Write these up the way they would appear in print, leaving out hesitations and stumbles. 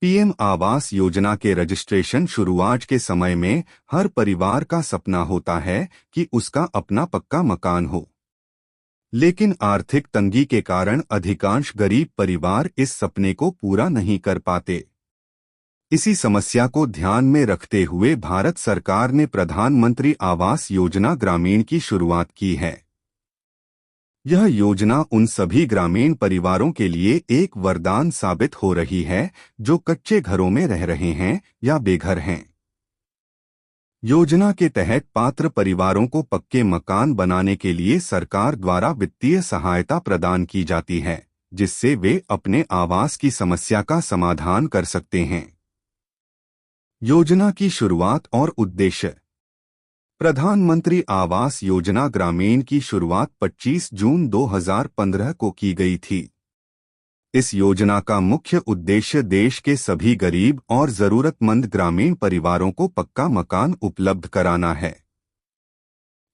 PM Awas Yojana के registration शुरुआत के समय में हर परिवार का सपना होता है कि उसका अपना पक्का मकान हो। लेकिन आर्थिक तंगी के कारण अधिकांश गरीब परिवार इस सपने को पूरा नहीं कर पाते। इसी समस्या को ध्यान में रखते हुए भारत सरकार ने प्रधानमंत्री आवास योजना ग्रामीण की शुरुआत की है। यह योजना उन सभी ग्रामीण परिवारों के लिए एक वरदान साबित हो रही है जो कच्चे घरों में रह रहे हैं या बेघर हैं। योजना के तहत पात्र परिवारों को पक्के मकान बनाने के लिए सरकार द्वारा वित्तीय सहायता प्रदान की जाती है, जिससे वे अपने आवास की समस्या का समाधान कर सकते हैं। योजना की शुरुआत और उद्देश्य। प्रधानमंत्री आवास योजना ग्रामीण की शुरुआत 25 जून 2015 को की गई थी। इस योजना का मुख्य उद्देश्य देश के सभी गरीब और जरूरतमंद ग्रामीण परिवारों को पक्का मकान उपलब्ध कराना है।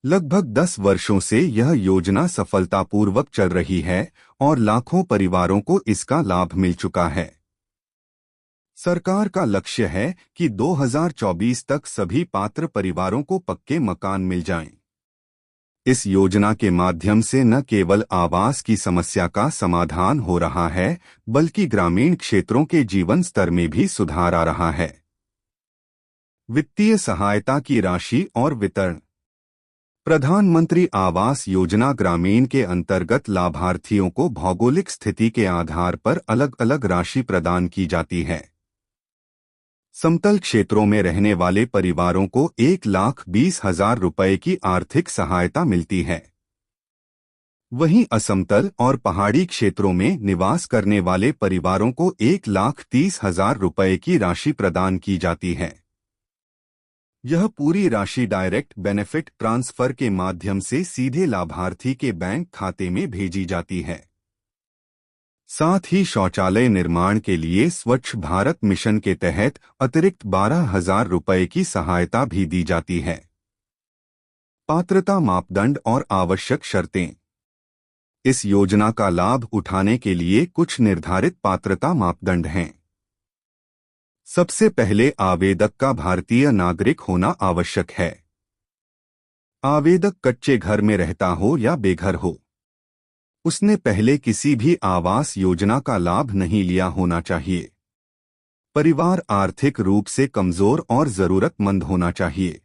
लगभग 10 वर्षों से यह योजना सफलतापूर्वक चल रही है और लाखों परिवारों को इसका लाभ मिल चुका है। सरकार का लक्ष्य है कि 2024 तक सभी पात्र परिवारों को पक्के मकान मिल जाएं। इस योजना के माध्यम से न केवल आवास की समस्या का समाधान हो रहा है, बल्कि ग्रामीण क्षेत्रों के जीवन स्तर में भी सुधार आ रहा है। वित्तीय सहायता की राशि और वितरण। प्रधानमंत्री आवास योजना ग्रामीण के अंतर्गत लाभार्थियों को भौगोलिक स्थिति के आधार पर अलग अलग राशि प्रदान की जाती है। समतल क्षेत्रों में रहने वाले परिवारों को 1,20,000 रुपए की आर्थिक सहायता मिलती है। वहीं असमतल और पहाड़ी क्षेत्रों में निवास करने वाले परिवारों को 1,30,000 रुपए की राशि प्रदान की जाती है। यह पूरी राशि डायरेक्ट बेनिफिट ट्रांसफर के माध्यम से सीधे लाभार्थी के बैंक खाते में भेजी जाती है। साथ ही शौचालय निर्माण के लिए स्वच्छ भारत मिशन के तहत अतिरिक्त 12,000 रुपए की सहायता भी दी जाती है। पात्रता मापदंड और आवश्यक शर्तें। इस योजना का लाभ उठाने के लिए कुछ निर्धारित पात्रता मापदंड हैं। सबसे पहले आवेदक का भारतीय नागरिक होना आवश्यक है। आवेदक कच्चे घर में रहता हो या बेघर हो, उसने पहले किसी भी आवास योजना का लाभ नहीं लिया होना चाहिए। परिवार आर्थिक रूप से कमजोर और जरूरतमंद होना चाहिए।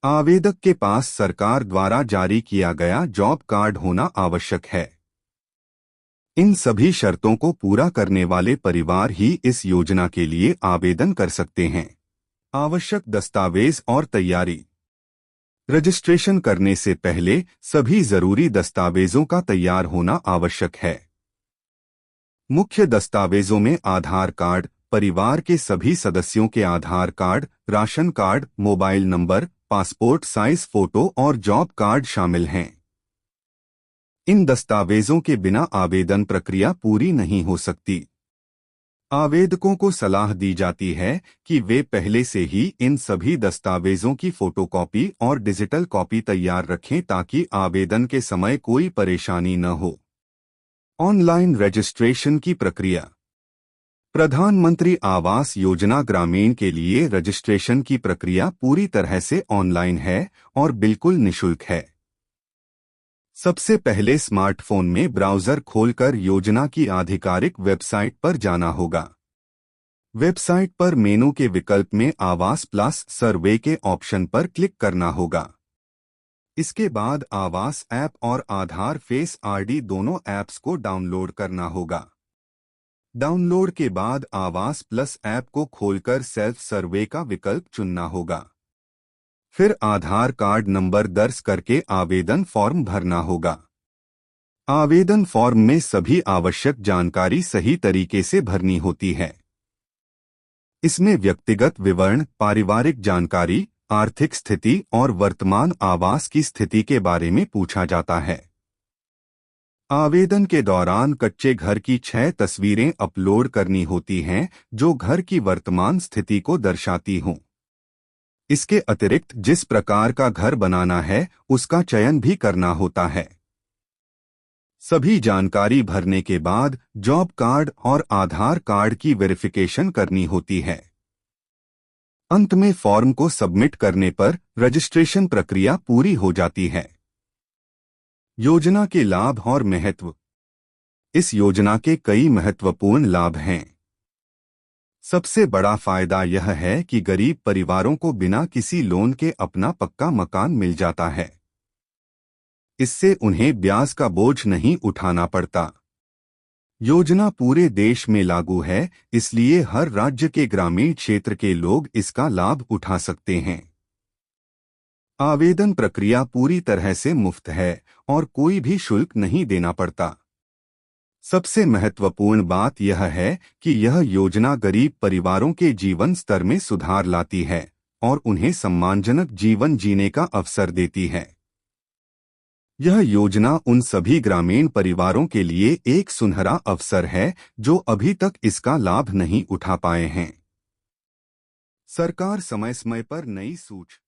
आवेदक के पास सरकार द्वारा जारी किया गया जॉब कार्ड होना आवश्यक है। इन सभी शर्तों को पूरा करने वाले परिवार ही इस योजना के लिए आवेदन कर सकते हैं। आवश्यक दस्तावेज और तैयारी। रजिस्ट्रेशन करने से पहले सभी जरूरी दस्तावेजों का तैयार होना आवश्यक है। मुख्य दस्तावेजों में आधार कार्ड, परिवार के सभी सदस्यों के Aadhaar card, ration card, mobile number, passport size photo और जॉब कार्ड शामिल हैं। इन दस्तावेजों के बिना आवेदन प्रक्रिया पूरी नहीं हो सकती। आवेदकों को सलाह दी जाती है कि वे पहले से ही इन सभी दस्तावेजों की फोटोकॉपी और डिजिटल कॉपी तैयार रखें ताकि आवेदन के समय कोई परेशानी न हो। ऑनलाइन रजिस्ट्रेशन की प्रक्रिया। प्रधानमंत्री आवास योजना ग्रामीण के लिए रजिस्ट्रेशन की प्रक्रिया पूरी तरह से ऑनलाइन है और बिल्कुल निःशुल्क है। सबसे पहले स्मार्टफोन में ब्राउज़र खोलकर योजना की आधिकारिक वेबसाइट पर जाना होगा। वेबसाइट पर मेनू के विकल्प में आवास प्लस सर्वे के ऑप्शन पर क्लिक करना होगा। इसके बाद आवास ऐप और आधार फेस आईडी दोनों ऐप्स को डाउनलोड करना होगा। डाउनलोड के बाद आवास प्लस ऐप को खोलकर सेल्फ सर्वे का विकल्प चुनना होगा। फिर आधार कार्ड नंबर दर्ज करके आवेदन फॉर्म भरना होगा। आवेदन फॉर्म में सभी आवश्यक जानकारी सही तरीके से भरनी होती है। इसमें व्यक्तिगत विवरण, पारिवारिक जानकारी, आर्थिक स्थिति और वर्तमान आवास की स्थिति के बारे में पूछा जाता है। आवेदन के दौरान कच्चे घर की 6 तस्वीरें अपलोड करनी होती हैं जो घर की वर्तमान स्थिति को दर्शाती हों। इसके अतिरिक्त जिस प्रकार का घर बनाना है उसका चयन भी करना होता है। सभी जानकारी भरने के बाद जॉब कार्ड और आधार कार्ड की वेरिफिकेशन करनी होती है। अंत में फॉर्म को सबमिट करने पर रजिस्ट्रेशन प्रक्रिया पूरी हो जाती है। योजना के लाभ और महत्व। इस योजना के कई महत्वपूर्ण लाभ हैं। सबसे बड़ा फायदा यह है कि गरीब परिवारों को बिना किसी लोन के अपना पक्का मकान मिल जाता है। इससे उन्हें ब्याज का बोझ नहीं उठाना पड़ता। योजना पूरे देश में लागू है, इसलिए हर राज्य के ग्रामीण क्षेत्र के लोग इसका लाभ उठा सकते हैं। आवेदन प्रक्रिया पूरी तरह से मुफ्त है और कोई भी शुल्क नहीं देना पड़ता। सबसे महत्वपूर्ण बात यह है कि यह योजना गरीब परिवारों के जीवन स्तर में सुधार लाती है और उन्हें सम्मानजनक जीवन जीने का अवसर देती है। यह योजना उन सभी ग्रामीण परिवारों के लिए एक सुनहरा अवसर है जो अभी तक इसका लाभ नहीं उठा पाए हैं। सरकार समय समय पर नई सूच